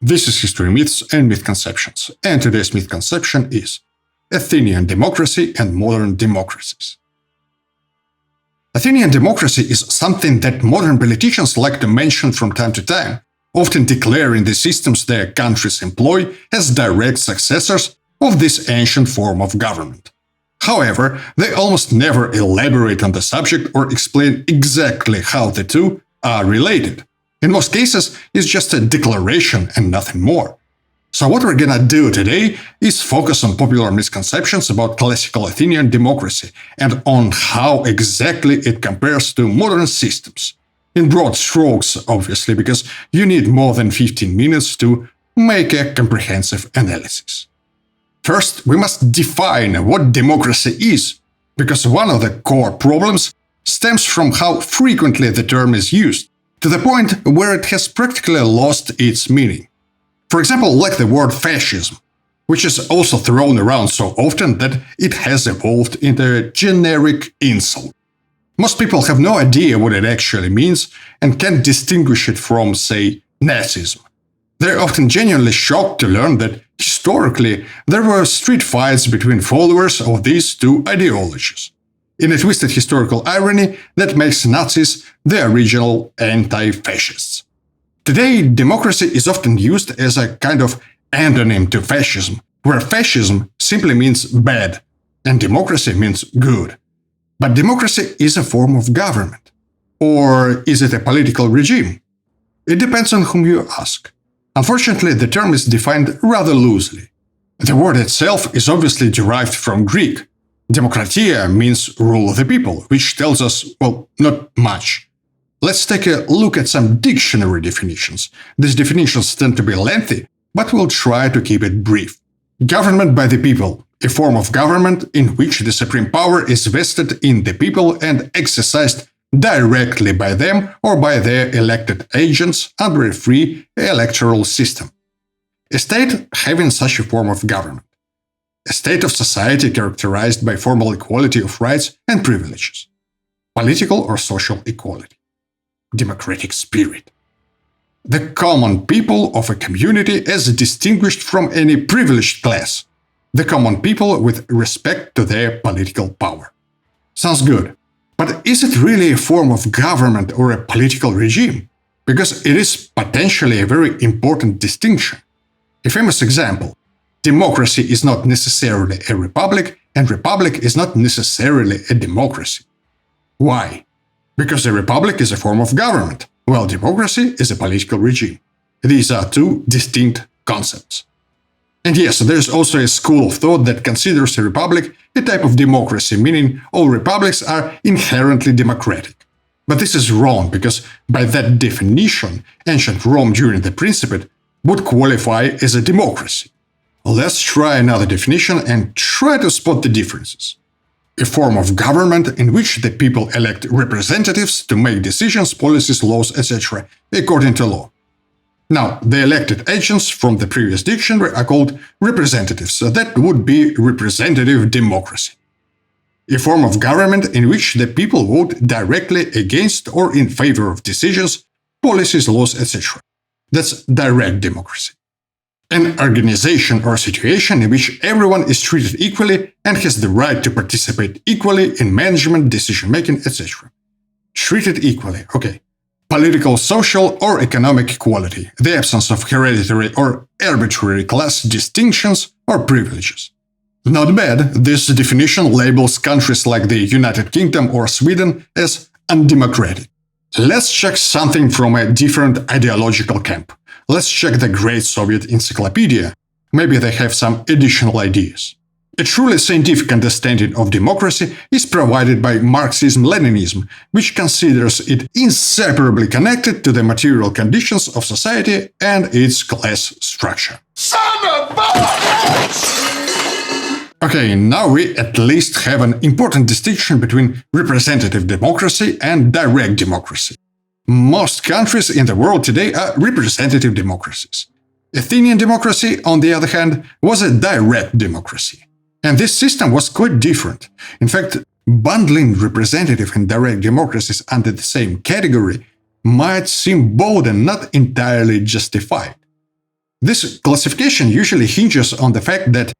This is History Myths and Misconceptions, and today's misconception is Athenian democracy and modern democracies. Athenian democracy is something that modern politicians like to mention from time to time, often declaring the systems their countries employ as direct successors of this ancient form of government. However, they almost never elaborate on the subject or explain exactly how the two are related. In most cases, it's just a declaration and nothing more. So what we're gonna do today is focus on popular misconceptions about classical Athenian democracy and on how exactly it compares to modern systems. In broad strokes, obviously, because you need more than 15 minutes to make a comprehensive analysis. First, we must define what democracy is, because one of the core problems stems from how frequently the term is used, to the point where it has practically lost its meaning. For example, like the word fascism, which is also thrown around so often that it has evolved into a generic insult. Most people have no idea what it actually means and can't distinguish it from, say, Nazism. They're often genuinely shocked to learn that historically there were street fights between followers of these two ideologies. In a twisted historical irony that makes Nazis the original anti-fascists. Today, democracy is often used as a kind of antonym to fascism, where fascism simply means bad, and democracy means good. But democracy is a form of government. Or is it a political regime? It depends on whom you ask. Unfortunately, the term is defined rather loosely. The word itself is obviously derived from Greek. Demokratia means rule of the people, which tells us, well, not much. Let's take a look at some dictionary definitions. These definitions tend to be lengthy, but we'll try to keep it brief. Government by the people, a form of government in which the supreme power is vested in the people and exercised directly by them or by their elected agents under a free electoral system. A state having such a form of government. A state of society characterized by formal equality of rights and privileges. Political or social equality. Democratic spirit. The common people of a community as distinguished from any privileged class. The common people with respect to their political power. Sounds good. But is it really a form of government or a political regime? Because it is potentially a very important distinction. A famous example. Democracy is not necessarily a republic, and republic is not necessarily a democracy. Why? Because a republic is a form of government, while democracy is a political regime. These are two distinct concepts. And yes, there's also a school of thought that considers a republic a type of democracy, meaning all republics are inherently democratic. But this is wrong, because by that definition, ancient Rome during the Principate would qualify as a democracy. Let's try another definition and try to spot the differences. A form of government in which the people elect representatives to make decisions, policies, laws, etc., according to law. Now, the elected agents from the previous dictionary are called representatives, so that would be representative democracy. A form of government in which the people vote directly against or in favor of decisions, policies, laws, etc. That's direct democracy. An organization or situation in which everyone is treated equally and has the right to participate equally in management, decision-making, etc. Treated equally, okay. Political, social, or economic equality, the absence of hereditary or arbitrary class distinctions or privileges. Not bad, this definition labels countries like the United Kingdom or Sweden as undemocratic. Let's check something from a different ideological camp. Let's check the Great Soviet Encyclopedia. Maybe they have some additional ideas. A truly scientific understanding of democracy is provided by Marxism-Leninism, which considers it inseparably connected to the material conditions of society and its class structure. Son of a bitch! Okay, now we at least have an important distinction between representative democracy and direct democracy. Most countries in the world today are representative democracies. Athenian democracy, on the other hand, was a direct democracy. And this system was quite different. In fact, bundling representative and direct democracies under the same category might seem bold and not entirely justified. This classification usually hinges on the fact that,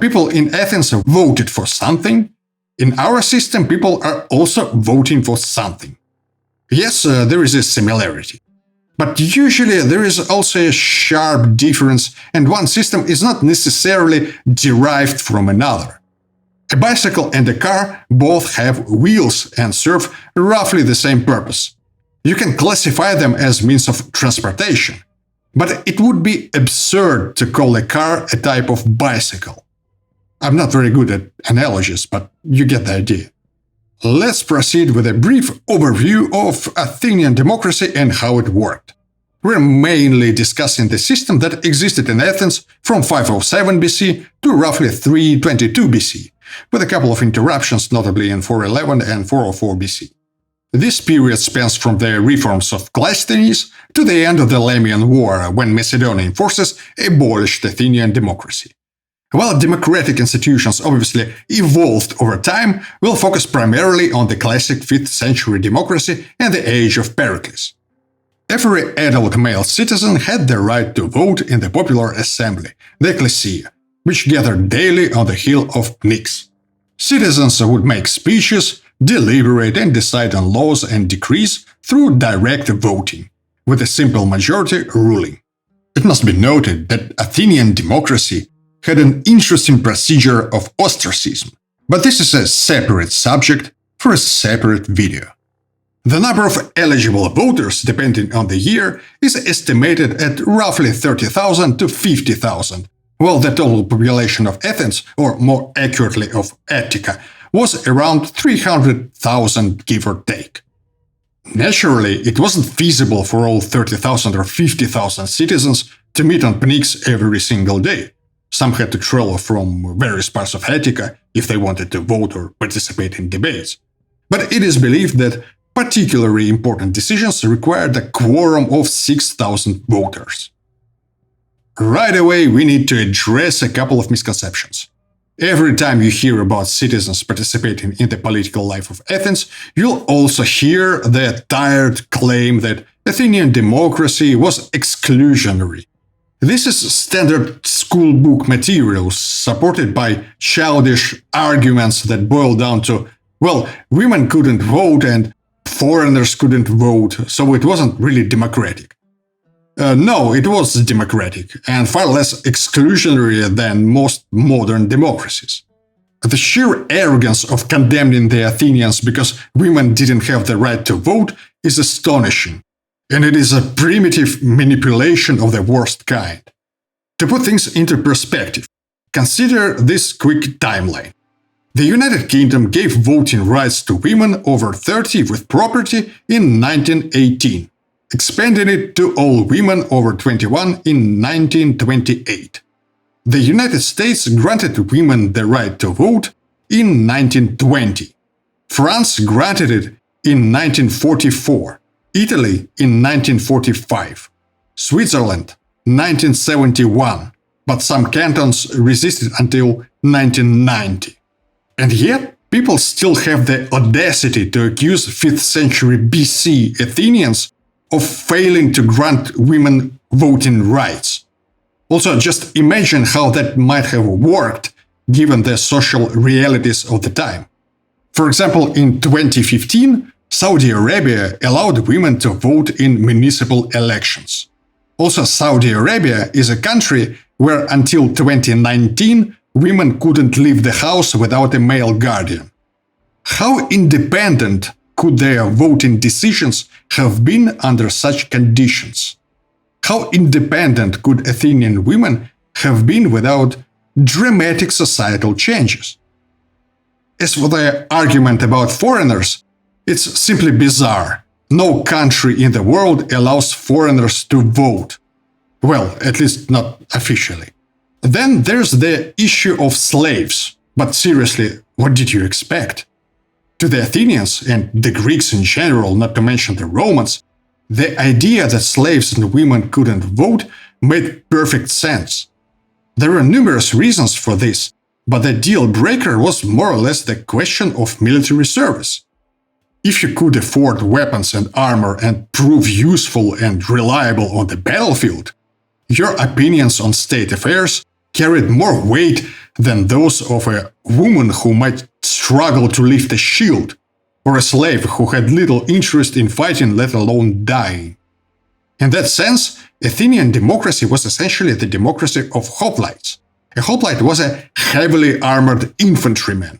people in Athens voted for something. In our system, people are also voting for something. Yes, there is a similarity. But usually there is also a sharp difference, and one system is not necessarily derived from another. A bicycle and a car both have wheels and serve roughly the same purpose. You can classify them as means of transportation. But it would be absurd to call a car a type of bicycle. I'm not very good at analogies, but you get the idea. Let's proceed with a brief overview of Athenian democracy and how it worked. We're mainly discussing the system that existed in Athens from 507 BC to roughly 322 BC, with a couple of interruptions, notably in 411 and 404 BC. This period spans from the reforms of Cleisthenes to the end of the Lamian War, when Macedonian forces abolished Athenian democracy. While democratic institutions obviously evolved over time, we'll focus primarily on the classic 5th century democracy and the age of Pericles. Every adult male citizen had the right to vote in the popular assembly, the ecclesia, which gathered daily on the hill of Pnyx. Citizens would make speeches, deliberate and decide on laws and decrees through direct voting, with a simple majority ruling. It must be noted that Athenian democracy had an interesting procedure of ostracism, but this is a separate subject for a separate video. The number of eligible voters, depending on the year, is estimated at roughly 30,000 to 50,000, while the total population of Athens, or more accurately of Attica, was around 300,000, give or take. Naturally, it wasn't feasible for all 30,000 or 50,000 citizens to meet on Pnyx every single day. Some had to travel from various parts of Attica if they wanted to vote or participate in debates. But it is believed that particularly important decisions required a quorum of 6,000 voters. Right away, we need to address a couple of misconceptions. Every time you hear about citizens participating in the political life of Athens, you'll also hear the tired claim that Athenian democracy was exclusionary. This is standard schoolbook material supported by childish arguments that boil down to, well, women couldn't vote and foreigners couldn't vote, so it wasn't really democratic. No, it was democratic, and far less exclusionary than most modern democracies. The sheer arrogance of condemning the Athenians because women didn't have the right to vote is astonishing, and it is a primitive manipulation of the worst kind. To put things into perspective, consider this quick timeline. The United Kingdom gave voting rights to women over 30 with property in 1918. Expanded it to all women over 21 in 1928. The United States granted women the right to vote in 1920. France granted it in 1944, Italy in 1945, Switzerland 1971, but some cantons resisted until 1990. And yet, people still have the audacity to accuse 5th century BC Athenians of failing to grant women voting rights. Also, just imagine how that might have worked given the social realities of the time. For example, in 2015, Saudi Arabia allowed women to vote in municipal elections. Also, Saudi Arabia is a country where until 2019, women couldn't leave the house without a male guardian. How independent could their voting decisions have been under such conditions? How independent could Athenian women have been without dramatic societal changes? As for the argument about foreigners, it's simply bizarre. No country in the world allows foreigners to vote. Well, at least not officially. Then there's the issue of slaves. But seriously, what did you expect? To the Athenians, and the Greeks in general, not to mention the Romans, the idea that slaves and women couldn't vote made perfect sense. There are numerous reasons for this, but the deal breaker was more or less the question of military service. If you could afford weapons and armor and prove useful and reliable on the battlefield, Your opinions on state affairs carried more weight than those of a woman who might struggle to lift a shield, or a slave who had little interest in fighting, let alone dying. In that sense, Athenian democracy was essentially the democracy of hoplites. A hoplite was a heavily armored infantryman.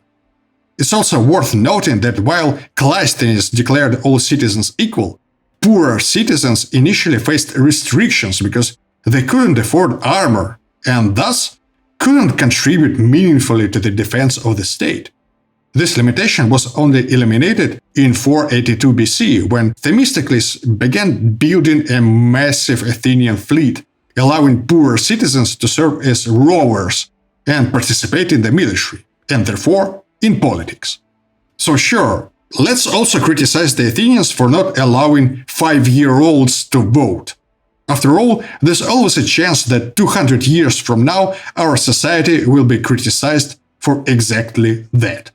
It's also worth noting that while Cleisthenes declared all citizens equal, poorer citizens initially faced restrictions because they couldn't afford armor and thus couldn't contribute meaningfully to the defense of the state. This limitation was only eliminated in 482 BC, when Themistocles began building a massive Athenian fleet, allowing poorer citizens to serve as rowers and participate in the military, and therefore in politics. So sure, let's also criticize the Athenians for not allowing 5-year-olds to vote. After all, there's always a chance that 200 years from now our society will be criticized for exactly that.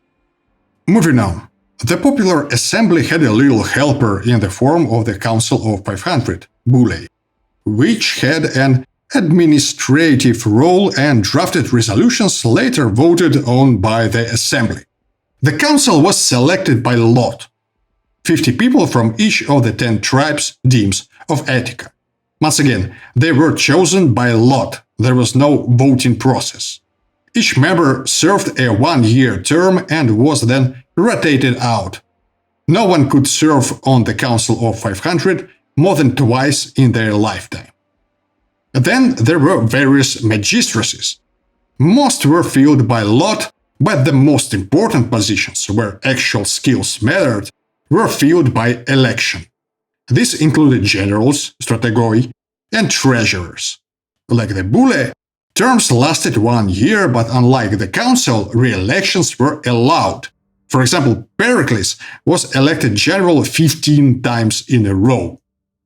Moving on, the popular assembly had a little helper in the form of the Council of 500, Bullae, which had an administrative role and drafted resolutions later voted on by the assembly. The council was selected by lot, 50 people from each of the 10 tribes demes of Attica. Once again, they were chosen by lot, there was no voting process. Each member served a 1-year term and was then rotated out. No one could serve on the Council of 500 more than twice in their lifetime. Then there were various magistracies. Most were filled by lot, but the most important positions, where actual skills mattered, were filled by election. This included generals, strategoi, and treasurers. Like the bullae, terms lasted 1 year, but unlike the council, re-elections were allowed. For example, Pericles was elected general 15 times in a row.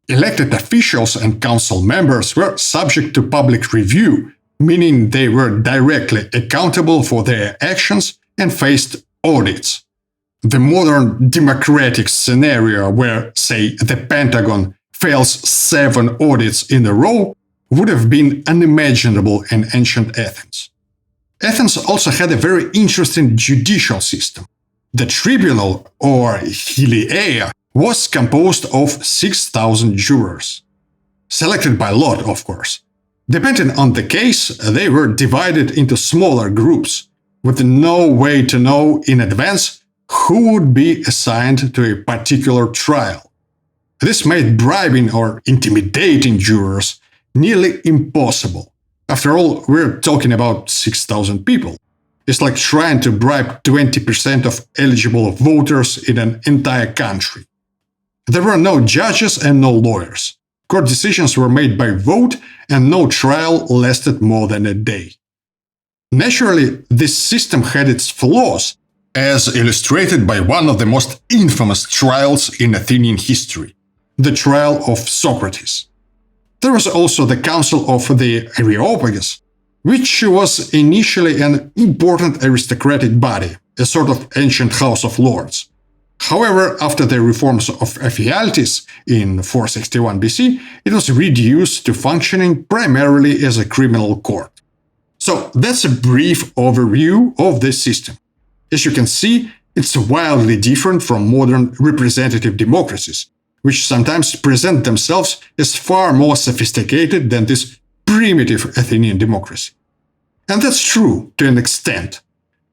Elected officials and council members were subject to public review, meaning they were directly accountable for their actions and faced audits. The modern democratic scenario where, say, the Pentagon fails 7 audits in a row would have been unimaginable in ancient Athens. Athens also had a very interesting judicial system. The tribunal, or Hylieia, was composed of 6,000 jurors. Selected by lot, of course. Depending on the case, they were divided into smaller groups, with no way to know in advance who would be assigned to a particular trial. This made bribing or intimidating jurors nearly impossible. After all, we're talking about 6,000 people. It's like trying to bribe 20% of eligible voters in an entire country. There were no judges and no lawyers. Court decisions were made by vote, and no trial lasted more than a day. Naturally, this system had its flaws, as illustrated by one of the most infamous trials in Athenian history, the trial of Socrates. There was also the Council of the Areopagus, which was initially an important aristocratic body, a sort of ancient House of Lords. However, after the reforms of Ephialtes in 461 BC, it was reduced to functioning primarily as a criminal court. So that's a brief overview of this system. As you can see, it's wildly different from modern representative democracies, which sometimes present themselves as far more sophisticated than this primitive Athenian democracy. And that's true to an extent.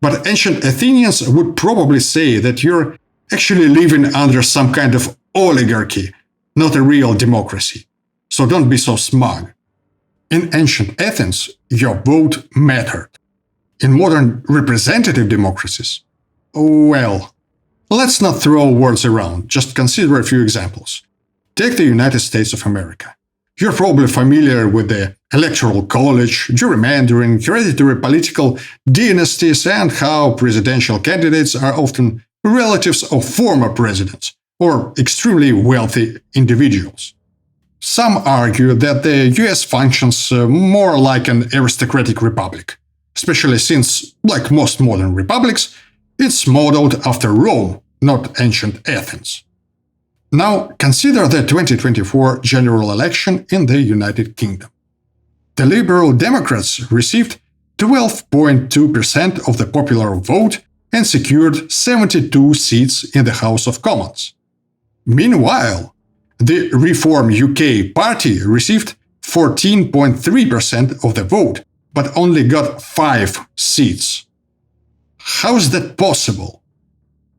But ancient Athenians would probably say that you're actually living under some kind of oligarchy, not a real democracy. So don't be so smug. In ancient Athens, your vote mattered. In modern representative democracies, well, let's not throw words around, just consider a few examples. Take the United States of America. You're probably familiar with the Electoral College, gerrymandering, hereditary political dynasties, and how presidential candidates are often relatives of former presidents or extremely wealthy individuals. Some argue that the US functions more like an aristocratic republic, especially since, like most modern republics, it's modeled after Rome, not ancient Athens. Now, consider the 2024 general election in the United Kingdom. The Liberal Democrats received 12.2% of the popular vote and secured 72 seats in the House of Commons. Meanwhile, the Reform UK party received 14.3% of the vote, but only got 5 seats. How is that possible?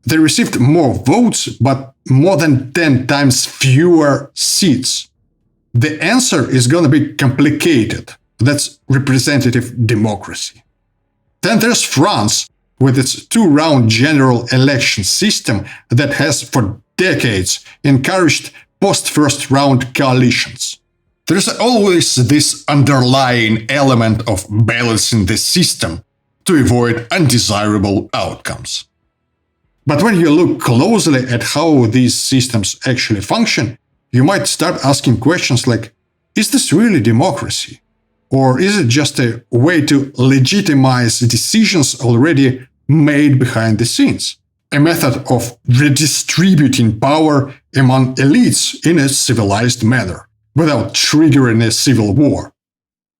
They received more votes, but more than 10 times fewer seats. The answer is going to be complicated. That's representative democracy. Then there's France, with its 2-round general election system that has for decades encouraged post-first round coalitions. There's always this underlying element of balancing the system to avoid undesirable outcomes. But when you look closely at how these systems actually function, you might start asking questions like, is this really democracy? Or is it just a way to legitimize decisions already made behind the scenes? A method of redistributing power among elites in a civilized manner, without triggering a civil war.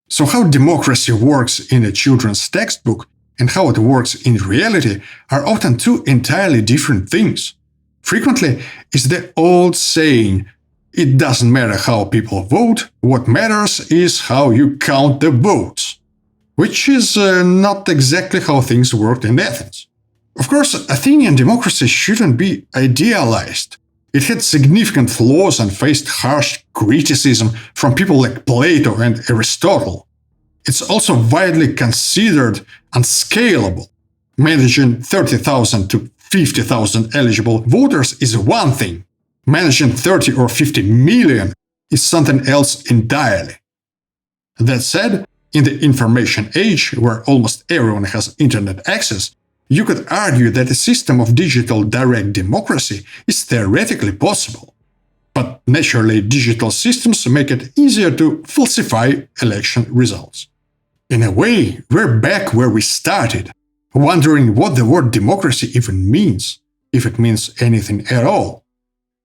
So how democracy works in a children's textbook and how it works in reality are often two entirely different things. Frequently, it's the old saying, it doesn't matter how people vote, what matters is how you count the votes. Which is not exactly how things worked in Athens. Of course, Athenian democracy shouldn't be idealized. It had significant flaws and faced harsh criticism from people like Plato and Aristotle. It's also widely considered unscalable. Managing 30,000 to 50,000 eligible voters is one thing. Managing 30 or 50 million is something else entirely. That said, in the information age, where almost everyone has internet access, you could argue that a system of digital direct democracy is theoretically possible. But naturally, digital systems make it easier to falsify election results. In a way, we're back where we started, wondering what the word democracy even means, if it means anything at all.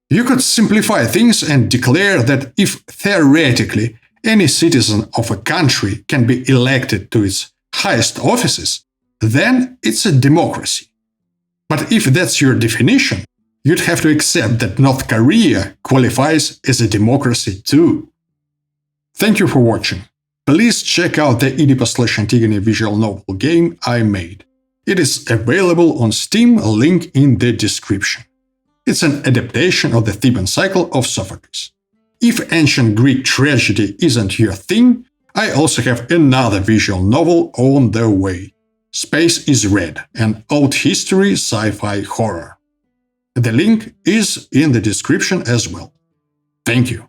You could simplify things and declare that if theoretically any citizen of a country can be elected to its highest offices, then it's a democracy. But if that's your definition, you'd have to accept that North Korea qualifies as a democracy too. Thank you for watching. Please check out the Oedipus/Antigone visual novel game I made. It is available on Steam, link in the description. It's an adaptation of the Theban cycle of Sophocles. If ancient Greek tragedy isn't your thing, I also have another visual novel on the way. Space is Red, an old history sci-fi horror. The link is in the description as well. Thank you.